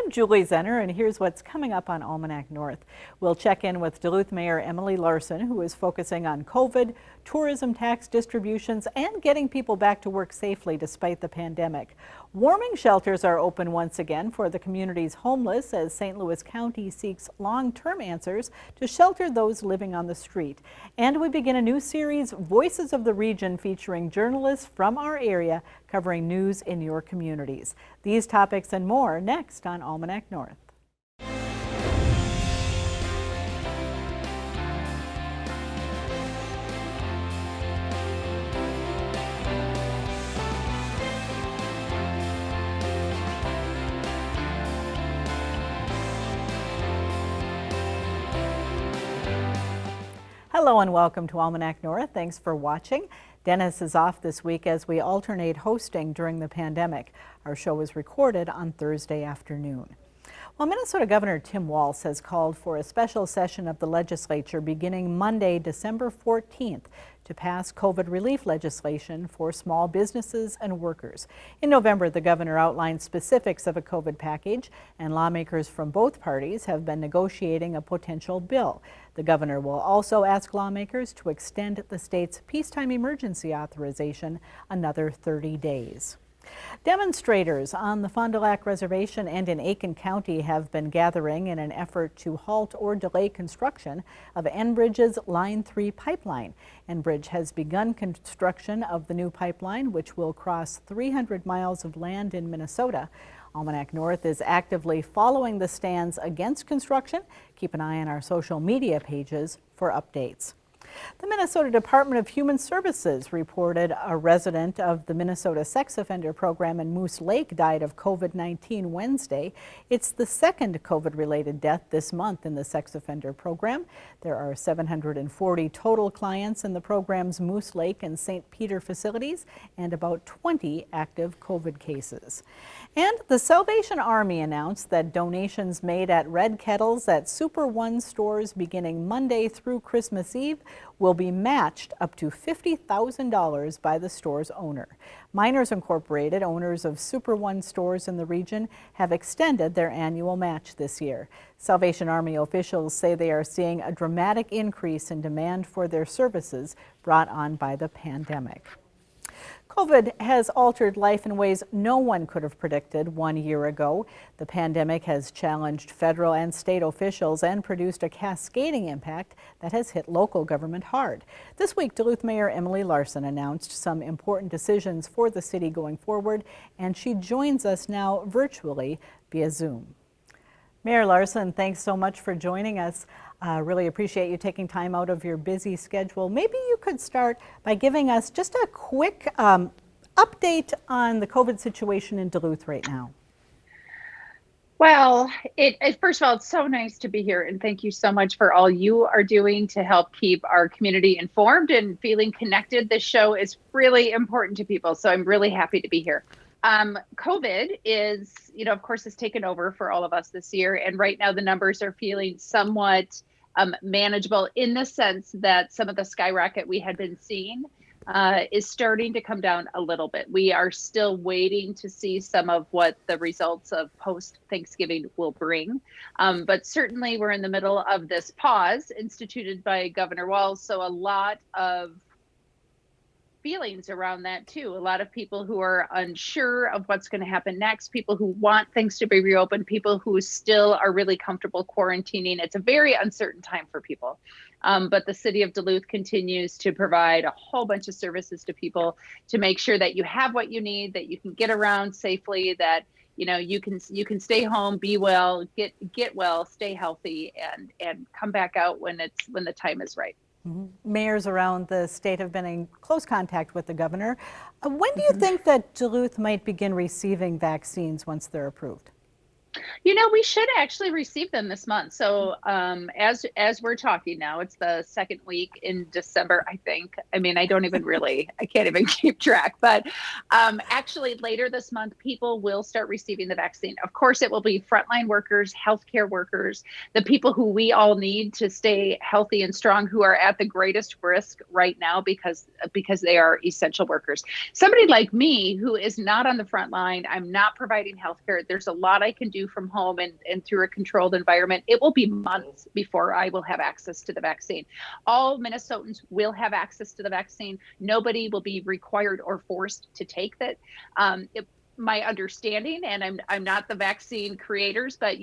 I'm Julie Zenner, and here's what's coming up on Almanac North. We'll check in with Duluth Mayor Emily Larson, who is focusing on COVID, tourism tax distributions, and getting people back to work safely despite the pandemic. Warming shelters are open once again for the community's homeless as St. Louis County seeks long-term answers to shelter those living on the street. And we begin a new series, Voices of the Region, featuring journalists from our area covering news in your communities. These topics and more next on Almanac North. Hello and welcome to Almanac North. Thanks for watching. Dennis is off this week as we alternate hosting during the pandemic. Our show was recorded on Thursday afternoon. Well, Minnesota Governor Tim Walz has called for a special session of the legislature beginning Monday, December 14th, to pass COVID relief legislation for small businesses and workers. In November, the governor outlined specifics of a COVID package, and lawmakers from both parties have been negotiating a potential bill. The governor will also ask lawmakers to extend the state's peacetime emergency authorization another 30 days. Demonstrators on the Fond du Lac Reservation and in Aiken County have been gathering in an effort to halt or delay construction of Enbridge's Line 3 pipeline. Enbridge has begun construction of the new pipeline, which will cross 300 miles of land in Minnesota. Almanac North is actively following the stands against construction. Keep an eye on our social media pages for updates. The Minnesota Department of Human Services reported a resident of the Minnesota Sex Offender Program in Moose Lake died of COVID-19 Wednesday. It's the second COVID-related death this month in the Sex Offender Program. There are 740 total clients in the program's Moose Lake and St. Peter facilities and about 20 active COVID cases. And the Salvation Army announced that donations made at Red Kettles at Super One stores beginning Monday through Christmas Eve will be matched up to $50,000 by the store's owner. Miners Incorporated, owners of Super One stores in the region, have extended their annual match this year. Salvation Army officials say they are seeing a dramatic increase in demand for their services brought on by the pandemic. COVID has altered life in ways no one could have predicted 1 year ago. The pandemic has challenged federal and state officials and produced a cascading impact that has hit local government hard. This week, Duluth Mayor Emily Larson announced some important decisions for the city going forward, and she joins us now virtually via Zoom. Mayor Larson, thanks so much for joining us. Really appreciate you taking time out of your busy schedule. Maybe you could start by giving us just a quick update on the COVID situation in Duluth right now. Well, first of all, it's so nice to be here, and thank you so much for all you are doing to help keep our community informed and feeling connected. This show is really important to people, so I'm really happy to be here. COVID is, of course, has taken over for all of us this year, and right now the numbers are feeling somewhat manageable in the sense that some of the skyrocket we had been seeing is starting to come down a little bit. We are still waiting to see some of what the results of post-Thanksgiving will bring. But certainly we're in the middle of this pause instituted by Governor Walz. So a lot of feelings around that too. A lot of people who are unsure of what's going to happen next, people who want things to be reopened, people who still are really comfortable quarantining. It's a very uncertain time for people. But the city of Duluth continues to provide a whole bunch of services to people to make sure that you have what you need, that you can get around safely, that you can stay home, be well, get well, stay healthy, and come back out when the time is right. Mayors around the state have been in close contact with the governor. When do you think that Duluth might begin receiving vaccines once they're approved? We should actually receive them this month. So as we're talking now, it's the second week in December, I think. I mean, I can't even keep track. But actually later this month, people will start receiving the vaccine. Of course, it will be frontline workers, healthcare workers, the people who we all need to stay healthy and strong, who are at the greatest risk right now because they are essential workers. Somebody like me who is not on the front line, I'm not providing healthcare. There's a lot I can do do from home and through a controlled environment, it will be months before I will have access to the vaccine. All Minnesotans will have access to the vaccine. Nobody will be required or forced to take that. My understanding, and I'm not the vaccine creators, but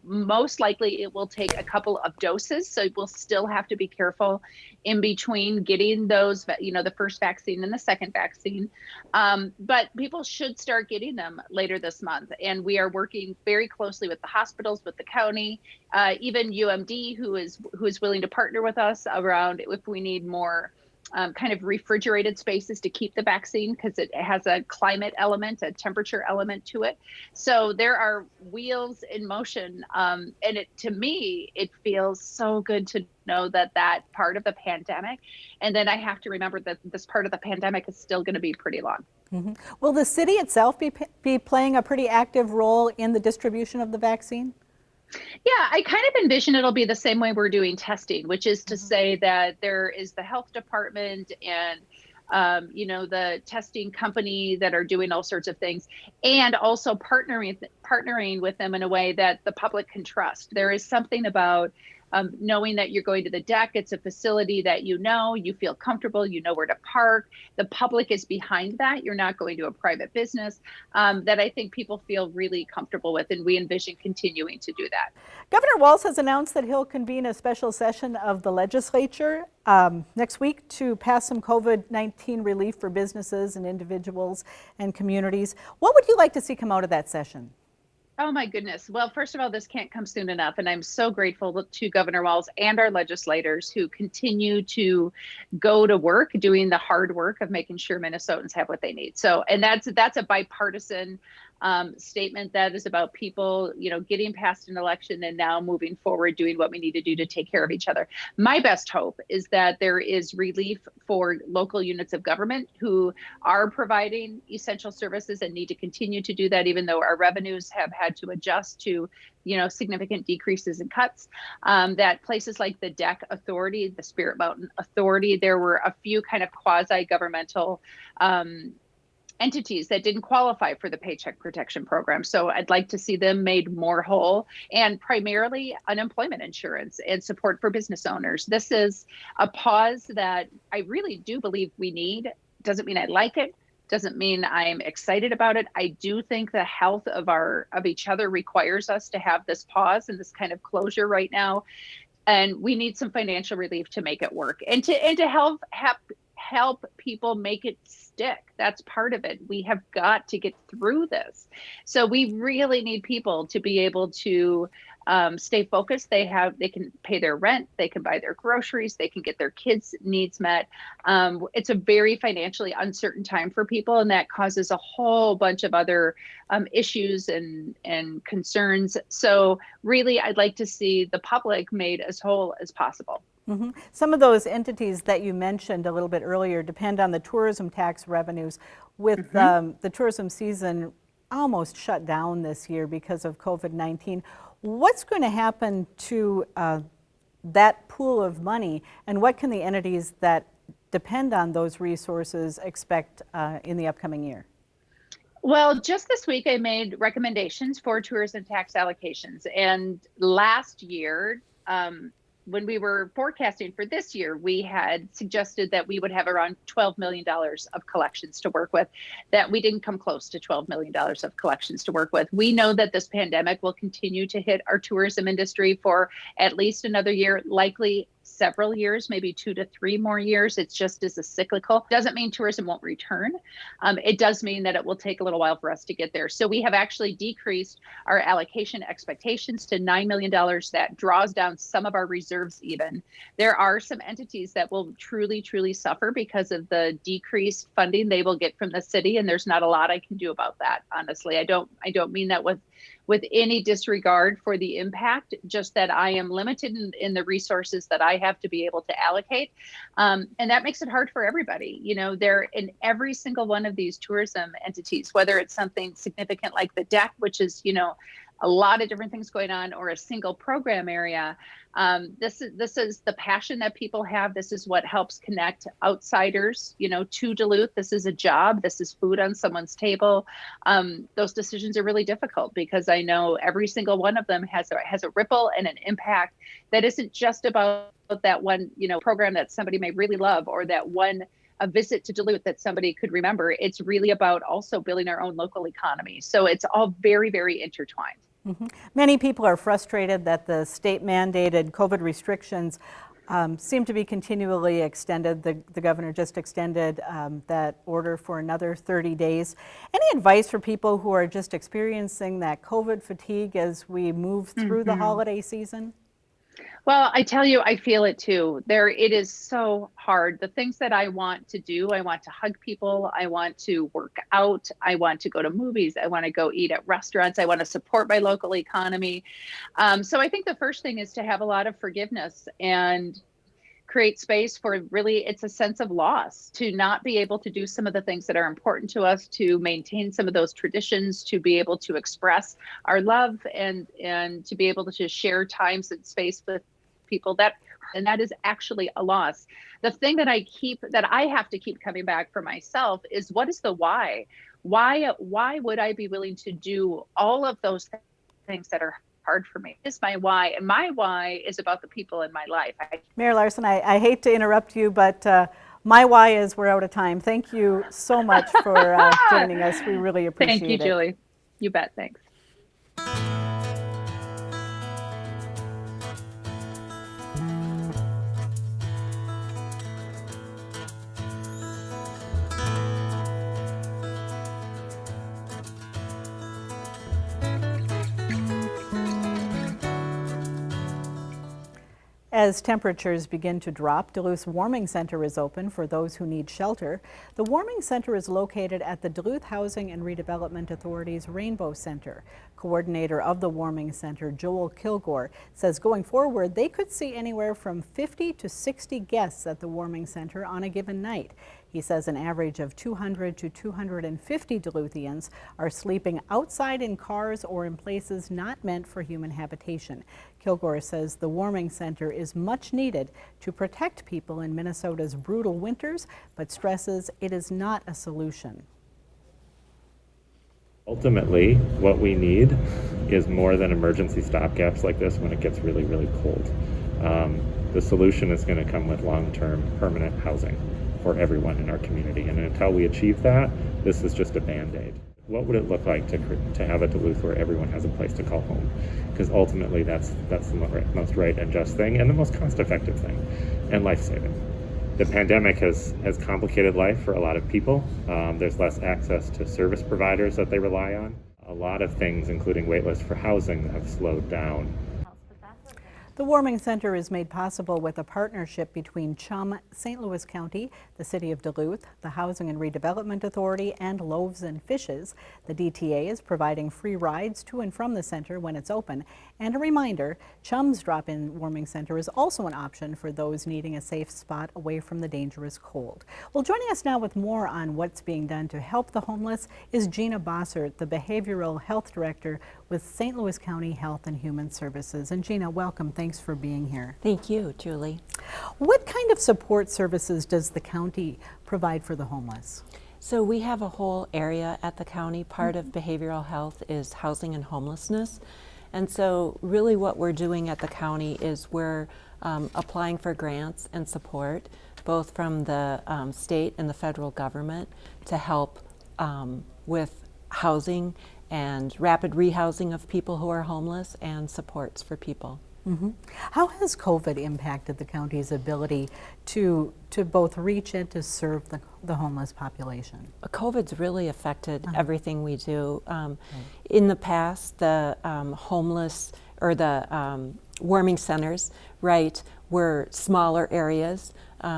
most likely it will take a couple of doses, so we'll still have to be careful in between getting those, the first vaccine and the second vaccine. But people should start getting them later this month, and we are working very closely with the hospitals, with the county, even UMD, who is willing to partner with us around if we need more kind of refrigerated spaces to keep the vaccine, because it has a climate element, a temperature element to it. So there are wheels in motion. And to me, it feels so good to know that part of the pandemic. And then I have to remember that this part of the pandemic is still going to be pretty long. Mm-hmm. Will the city itself be playing a pretty active role in the distribution of the vaccine? Yeah, I kind of envision it'll be the same way we're doing testing, which is to say that there is the health department and the testing company that are doing all sorts of things, and also partnering with them in a way that the public can trust. There is something about knowing that you're going to the deck. It's a facility that you feel comfortable, you know where to park. The public is behind that. You're not going to a private business, that I think people feel really comfortable with, and we envision continuing to do that. Governor Walz has announced that he'll convene a special session of the legislature next week to pass some COVID-19 relief for businesses and individuals and communities. What would you like to see come out of that session? Oh my goodness. Well, first of all, this can't come soon enough. And I'm so grateful to Governor Walz and our legislators who continue to go to work, doing the hard work of making sure Minnesotans have what they need. So, and that's a bipartisan statement that is about people, getting past an election and now moving forward, doing what we need to do to take care of each other. My best hope is that there is relief for local units of government who are providing essential services and need to continue to do that, even though our revenues have had to adjust to significant decreases and cuts. That places like the DEC Authority, the Spirit Mountain Authority, there were a few kind of quasi-governmental entities that didn't qualify for the Paycheck Protection Program. So I'd like to see them made more whole, and primarily unemployment insurance and support for business owners. This is a pause that I really do believe we need. Doesn't mean I like it. Doesn't mean I'm excited about it. I do think the health of each other requires us to have this pause and this kind of closure right now. And we need some financial relief to make it work, and to help people make it stick. That's part of it. We have got to get through this. So we really need people to be able to stay focused. They can pay their rent, they can buy their groceries, they can get their kids' needs met. It's a very financially uncertain time for people, and that causes a whole bunch of other issues and concerns. So really, I'd like to see the public made as whole as possible. Mm-hmm. Some of those entities that you mentioned a little bit earlier depend on the tourism tax revenues. With the tourism season almost shut down this year because of COVID-19, what's going to happen to that pool of money, and what can the entities that depend on those resources expect in the upcoming year? Well, just this week, I made recommendations for tourism tax allocations. And last year, when we were forecasting for this year, we had suggested that we would have around $12 million of collections to work with, that we didn't come close to $12 million of collections to work with. We know that this pandemic will continue to hit our tourism industry for at least another year, likely several years, maybe 2 to 3 more years. It's just as a cyclical. Doesn't mean tourism won't return. It does mean that it will take a little while for us to get there. So we have actually decreased our allocation expectations to $9 million. That draws down some of our reserves even. There are some entities that will truly, truly suffer because of the decreased funding they will get from the city, and there's not a lot I can do about that, honestly. I don't mean that with any disregard for the impact, just that I am limited in the resources that I have to be able to allocate. And that makes it hard for everybody. They're in every single one of these tourism entities, whether it's something significant like the DEC, which is, a lot of different things going on or a single program area. This is the passion that people have. This is what helps connect outsiders, to Duluth. This is a job. This is food on someone's table. Those decisions are really difficult because I know every single one of them has a ripple and an impact that isn't just about that one, program that somebody may really love or that one a visit to Duluth that somebody could remember. It's really about also building our own local economy. So it's all very, very intertwined. Mm-hmm. Many people are frustrated that the state mandated COVID restrictions seem to be continually extended. The governor just extended that order for another 30 days. Any advice for people who are just experiencing that COVID fatigue as we move through the holiday season? Well, I tell you, I feel it too. It is so hard. The things that I want to do, I want to hug people. I want to work out. I want to go to movies. I want to go eat at restaurants. I want to support my local economy. So I think the first thing is to have a lot of forgiveness and create space for really, it's a sense of loss to not be able to do some of the things that are important to us, to maintain some of those traditions, to be able to express our love and to be able to just share times and space with people that is actually a loss. The thing that I have to keep coming back for myself is what is the why? Why would I be willing to do all of those things that are hard for me? Is my why, and my why is about the people in my life. Mayor Larson, I hate to interrupt you, but my why is we're out of time. Thank you so much for joining us. We really appreciate it. Thank you, Julie. You bet. Thanks. As temperatures begin to drop, Duluth's Warming Center is open for those who need shelter. The Warming Center is located at the Duluth Housing and Redevelopment Authority's Rainbow Center. Coordinator of the Warming Center, Joel Kilgore, says going forward they could see anywhere from 50 to 60 guests at the Warming Center on a given night. He says an average of 200 to 250 Duluthians are sleeping outside in cars or in places not meant for human habitation. Kilgore says the Warming Center is much needed to protect people in Minnesota's brutal winters, but stresses it is not a solution. Ultimately, what we need is more than emergency stopgaps like this when it gets really, really cold. The solution is going to come with long-term permanent housing for everyone in our community. And until we achieve that, this is just a Band-Aid. What would it look like to have a Duluth where everyone has a place to call home? Because ultimately that's the most right and just thing and the most cost-effective thing and life-saving. The pandemic has complicated life for a lot of people. There's less access to service providers that they rely on. A lot of things, including waitlists for housing, have slowed down. The Warming Center is made possible with a partnership between CHUM, St. Louis County, the City of Duluth, the Housing and Redevelopment Authority, and Loaves and Fishes. The DTA is providing free rides to and from the center when it's open. And a reminder, CHUM's drop-in warming center is also an option for those needing a safe spot away from the dangerous cold. Well, joining us now with more on what's being done to help the homeless is Gina Bossert, the Behavioral Health Director with St. Louis County Health and Human Services. And Gina, welcome. Thanks for being here. Thank you, Julie. What kind of support services does the county provide for the homeless? So we have a whole area at the county. Part of behavioral health is housing and homelessness. And so really what we're doing at the county is we're applying for grants and support, both from the state and the federal government, to help with housing and rapid rehousing of people who are homeless and supports for people. Mm-hmm. How has COVID impacted the county's ability to both reach and to serve the homeless population? COVID's really affected everything we do. In the past, the homeless or the warming centers, right, were smaller areas.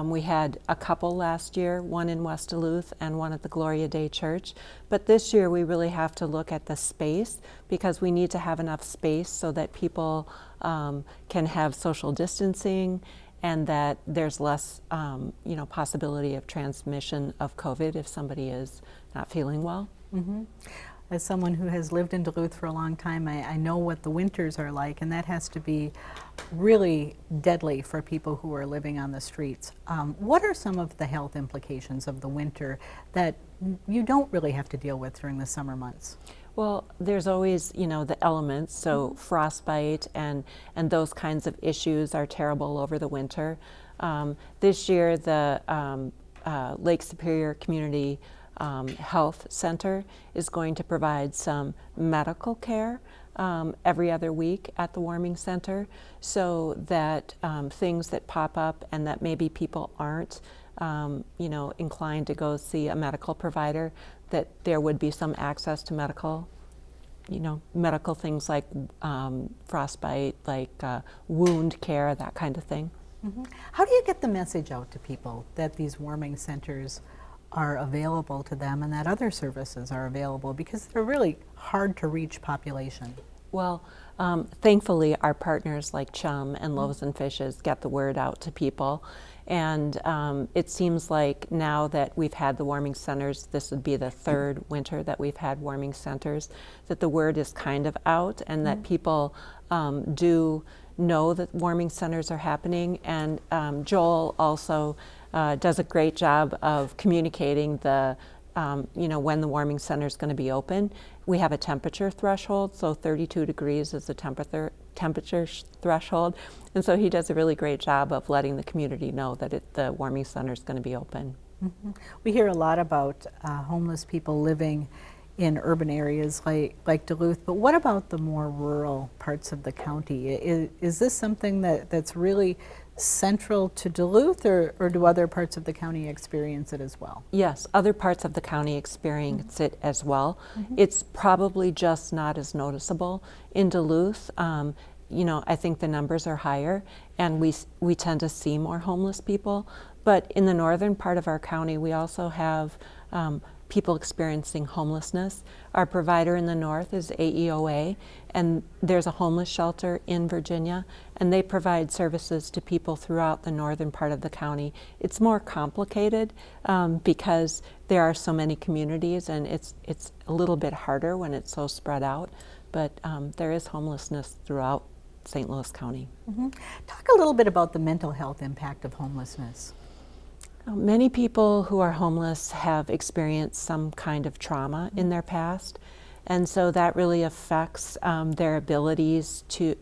We had a couple last year, one in West Duluth and one at the Gloria Day Church. But this year we really have to look at the space because we need to have enough space so that people can have social distancing and that there's less possibility of transmission of COVID if somebody is not feeling well. Mm-hmm. As someone who has lived in Duluth for a long time, I know what the winters are like, and that has to be really deadly for people who are living on the streets. What are some of the health implications of the winter that you don't really have to deal with during the summer months? Well, there's always, the elements, so frostbite and those kinds of issues are terrible over the winter. This year, the Lake Superior Community Health Center is going to provide some medical care every other week at the warming center, so that things that pop up and that maybe people aren't inclined to go see a medical provider, that there would be some access to medical things like frostbite, like wound care, that kind of thing. Mm-hmm. How do you get the message out to people that these warming centers are available to them and that other services are available, because they're really hard to reach population? Well, thankfully our partners like Chum and Loaves and Fishes get the word out to people, and it seems like now that we've had the warming centers, this would be the third winter that we've had warming centers, that the word is kind of out, and that people do know that warming centers are happening. And Joel also does a great job of communicating the when the warming center is going to be open. We have a temperature threshold, so 32 degrees is the temperature threshold, and so he does a really great job of letting the community know that the warming center is going to be open. Mm-hmm. We hear a lot about homeless people living in urban areas like Duluth, but what about the more rural parts of the county? Is this something that's really central to Duluth, or do other parts of the county experience it as well? Yes, other parts of the county experience it as well. It's probably just not as noticeable in Duluth. I think the numbers are higher, and we tend to see more homeless people. But in the northern part of our county, we also have people experiencing homelessness. Our provider in the north is AEOA, and there's a homeless shelter in Virginia, and they provide services to people throughout the northern part of the county. It's more complicated because there are so many communities, and it's a little bit harder when it's so spread out, but there is homelessness throughout St. Louis County. Mm-hmm. Talk a little bit about the mental health impact of homelessness. Many people who are homeless have experienced some kind of trauma in their past, and so that really affects their abilities to,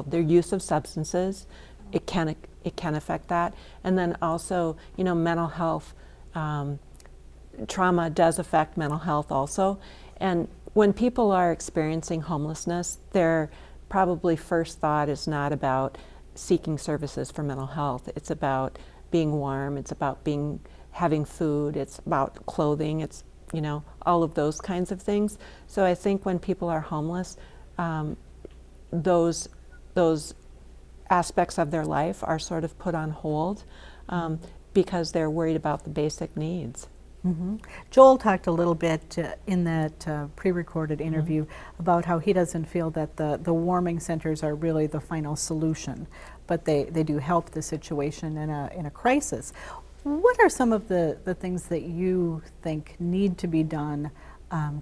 their use of substances. It can affect that, and then also, mental health. Trauma does affect mental health also, and when people are experiencing homelessness, their probably first thought is not about seeking services for mental health. It's about being warm, it's about having food, it's about clothing, it's all of those kinds of things. So I think when people are homeless, those aspects of their life are sort of put on hold because they're worried about the basic needs. Mm-hmm. Joel talked a little bit in that pre-recorded interview about how he doesn't feel that the warming centers are really the final solution, but they do help the situation in a crisis. What are some of the things that you think need to be done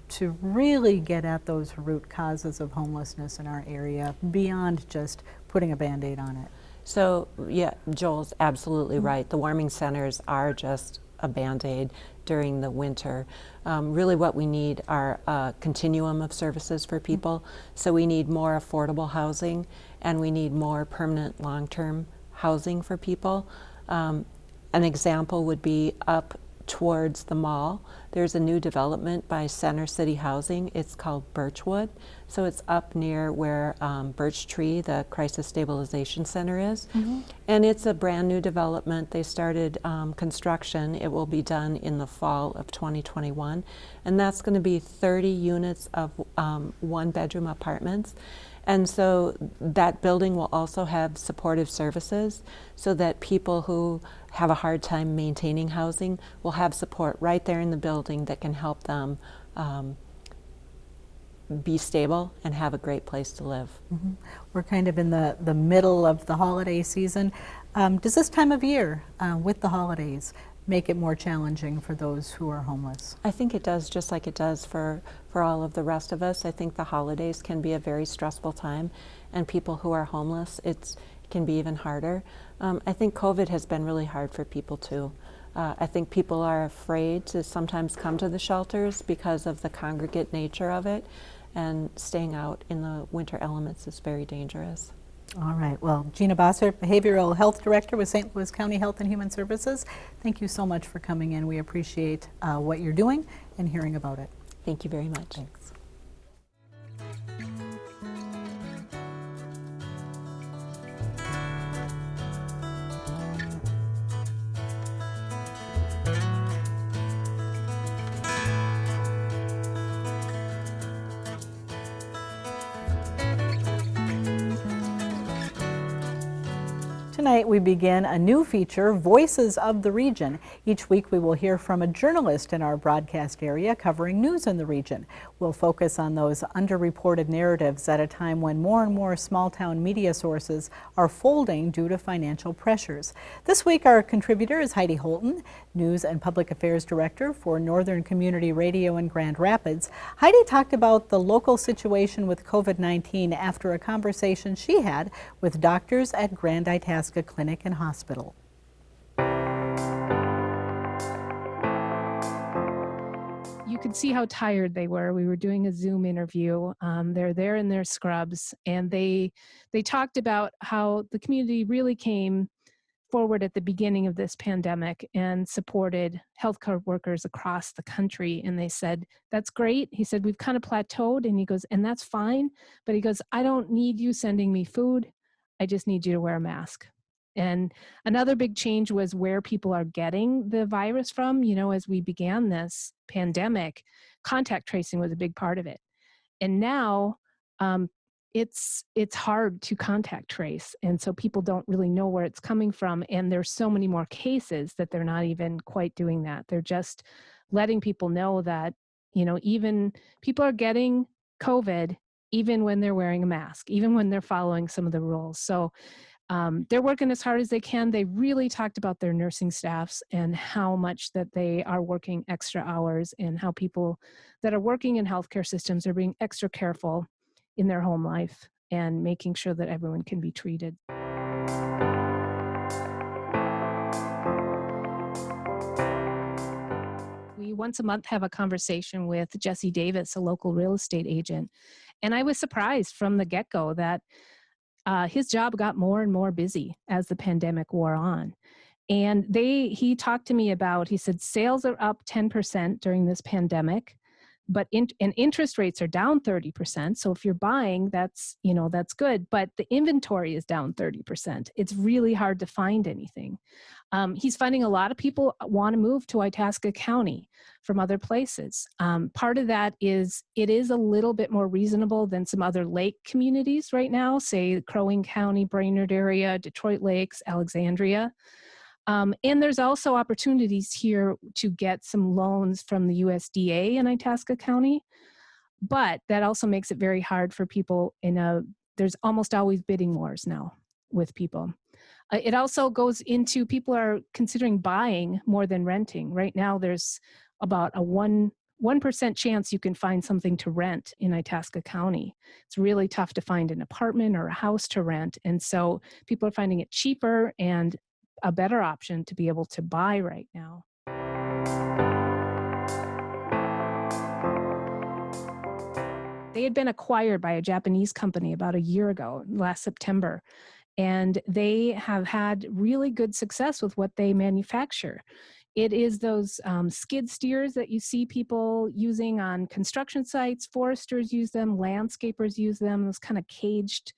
to really get at those root causes of homelessness in our area beyond just putting a Band-Aid on it? So yeah, Joel's absolutely right. The warming centers are just a Band-Aid during the winter. Really what we need are a continuum of services for people. So we need more affordable housing, and we need more permanent long-term housing for people. An example would be up towards the mall. There's a new development by Center City Housing. It's called Birchwood. So it's up near where Birch Tree, the Crisis Stabilization Center, is. And it's a brand new development. They started construction. It will be done in the fall of 2021. And that's going to be 30 units of one-bedroom apartments. And so that building will also have supportive services so that people who have a hard time maintaining housing will have support right there in the building that can help them be stable and have a great place to live. We're kind of in the middle of the holiday season. Does this time of year, with the holidays, make it more challenging for those who are homeless? I think it does, just like it does for all of the rest of us. I think the holidays can be a very stressful time, and people who are homeless, it can be even harder. I think COVID has been really hard for people too. I think people are afraid to sometimes come to the shelters because of the congregate nature of it, and staying out in the winter elements is very dangerous. All right. Well, Gina Bossert, Behavioral Health Director with St. Louis County Health and Human Services, thank you so much for coming in. We appreciate what you're doing and hearing about it. Thank you very much. Thanks. Tonight we begin a new feature, Voices of the Region. Each week we will hear from a journalist in our broadcast area covering news in the region. We'll focus on those underreported narratives at a time when more and more small-town media sources are folding due to financial pressures. This week our contributor is Heidi Holton, News and Public Affairs Director for Northern Community Radio in Grand Rapids. Heidi talked about the local situation with COVID-19 after a conversation she had with doctors at Grand Itasca Clinic and Hospital. You could see how tired they were. We were doing a Zoom interview. They're there in their scrubs, and they talked about how the community really came forward at the beginning of this pandemic and supported healthcare workers across the country. And they said, that's great. He said, we've kind of plateaued. And he goes, and that's fine. But he goes, I don't need you sending me food. I just need you to wear a mask. And another big change was where people are getting the virus from. You know, as we began this pandemic, contact tracing was a big part of it. And now it's hard to contact trace. And so people don't really know where it's coming from. And there's so many more cases that they're not even quite doing that. They're just letting people know that, you know, even people are getting COVID, even when they're wearing a mask, even when they're following some of the rules. So they're working as hard as they can. They really talked about their nursing staffs and how much that they are working extra hours, and how people that are working in healthcare systems are being extra careful in their home life and making sure that everyone can be treated. We once a month have a conversation with Jesse Davis, a local real estate agent. And I was surprised from the get-go that his job got more and more busy as the pandemic wore on. And he talked to me about, he said, sales are up 10% during this pandemic, but interest rates are down 30%. So if you're buying, that's good, but the inventory is down 30%. It's really hard to find anything. He's finding a lot of people want to move to Itasca County from other places. Part of that is it is a little bit more reasonable than some other lake communities right now, say Crow Wing County, Brainerd area, Detroit Lakes, Alexandria. And there's also opportunities here to get some loans from the USDA in Itasca County, but that also makes it very hard for people there's almost always bidding wars now with people. It also goes into people are considering buying more than renting. Right now, there's about a 1% chance you can find something to rent in Itasca County. It's really tough to find an apartment or a house to rent. And so people are finding it cheaper and a better option to be able to buy right now. They had been acquired by a Japanese company about a year ago, last September. And they have had really good success with what they manufacture. It is those skid steers that you see people using on construction sites. Foresters use them, landscapers use them, those kind of caged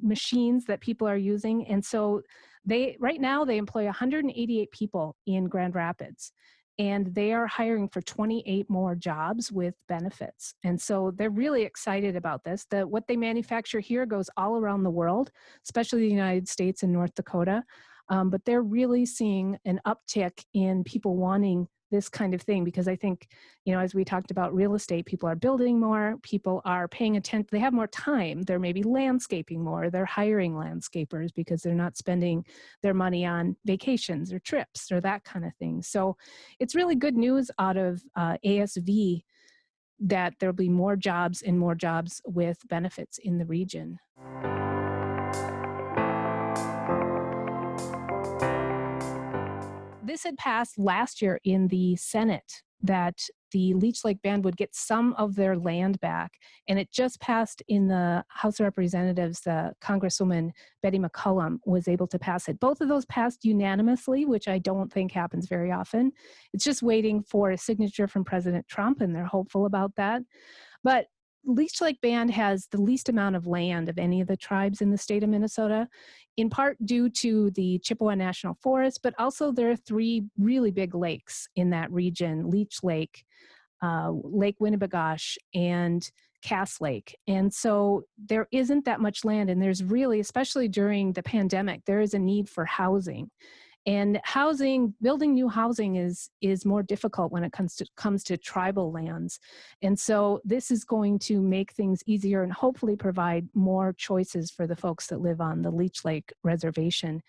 machines that people are using. And so right now they employ 188 people in Grand Rapids. And they are hiring for 28 more jobs with benefits. And so they're really excited about this. What they manufacture here goes all around the world, especially the United States and North Dakota. But they're really seeing an uptick in people wanting this kind of thing, because I think, as we talked about real estate, people are building more, people are paying attention, they have more time, they're maybe landscaping more, they're hiring landscapers because they're not spending their money on vacations or trips or that kind of thing. So it's really good news out of ASV that there'll be more jobs and more jobs with benefits in the region. This had passed last year in the Senate, that the Leech Lake Band would get some of their land back. And it just passed in the House of Representatives. The Congresswoman Betty McCollum was able to pass it. Both of those passed unanimously, which I don't think happens very often. It's just waiting for a signature from President Trump, and they're hopeful about that. But Leech Lake Band has the least amount of land of any of the tribes in the state of Minnesota, in part due to the Chippewa National Forest, but also there are 3 really big lakes in that region: Leech Lake, Lake Winnebagosh, and Cass Lake. And so there isn't that much land, and there's really, especially during the pandemic, there is a need for housing. And building new housing is more difficult when it comes to tribal lands. And so this is going to make things easier and hopefully provide more choices for the folks that live on the Leech Lake Reservation.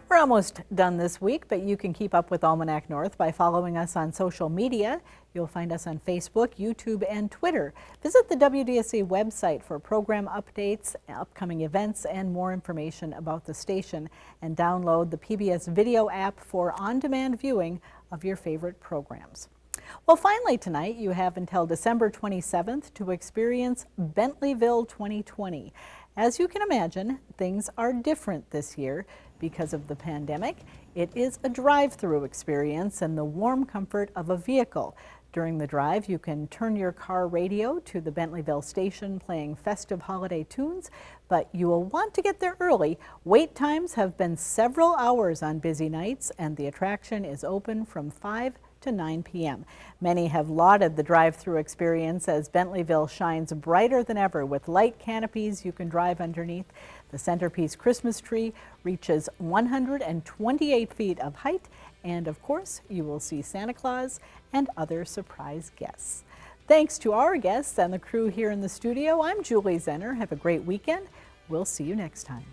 We're almost done this week, but you can keep up with Almanac North by following us on social media. You'll find us on Facebook, YouTube, and Twitter. Visit the WDSA website for program updates, upcoming events, and more information about the station. And download the PBS video app for on-demand viewing of your favorite programs. Well, finally tonight, you have until December 27th to experience Bentleyville 2020. As you can imagine, things are different this year because of the pandemic. It is a drive-through experience in the warm comfort of a vehicle. During the drive, you can turn your car radio to the Bentleyville station playing festive holiday tunes, but you will want to get there early. Wait times have been several hours on busy nights, and the attraction is open from 5 to 9 p.m. Many have lauded the drive-through experience as Bentleyville shines brighter than ever with light canopies you can drive underneath. The centerpiece Christmas tree reaches 128 feet of height, and of course, you will see Santa Claus and other surprise guests. Thanks to our guests and the crew here in the studio, I'm Julie Zenner. Have a great weekend. We'll see you next time.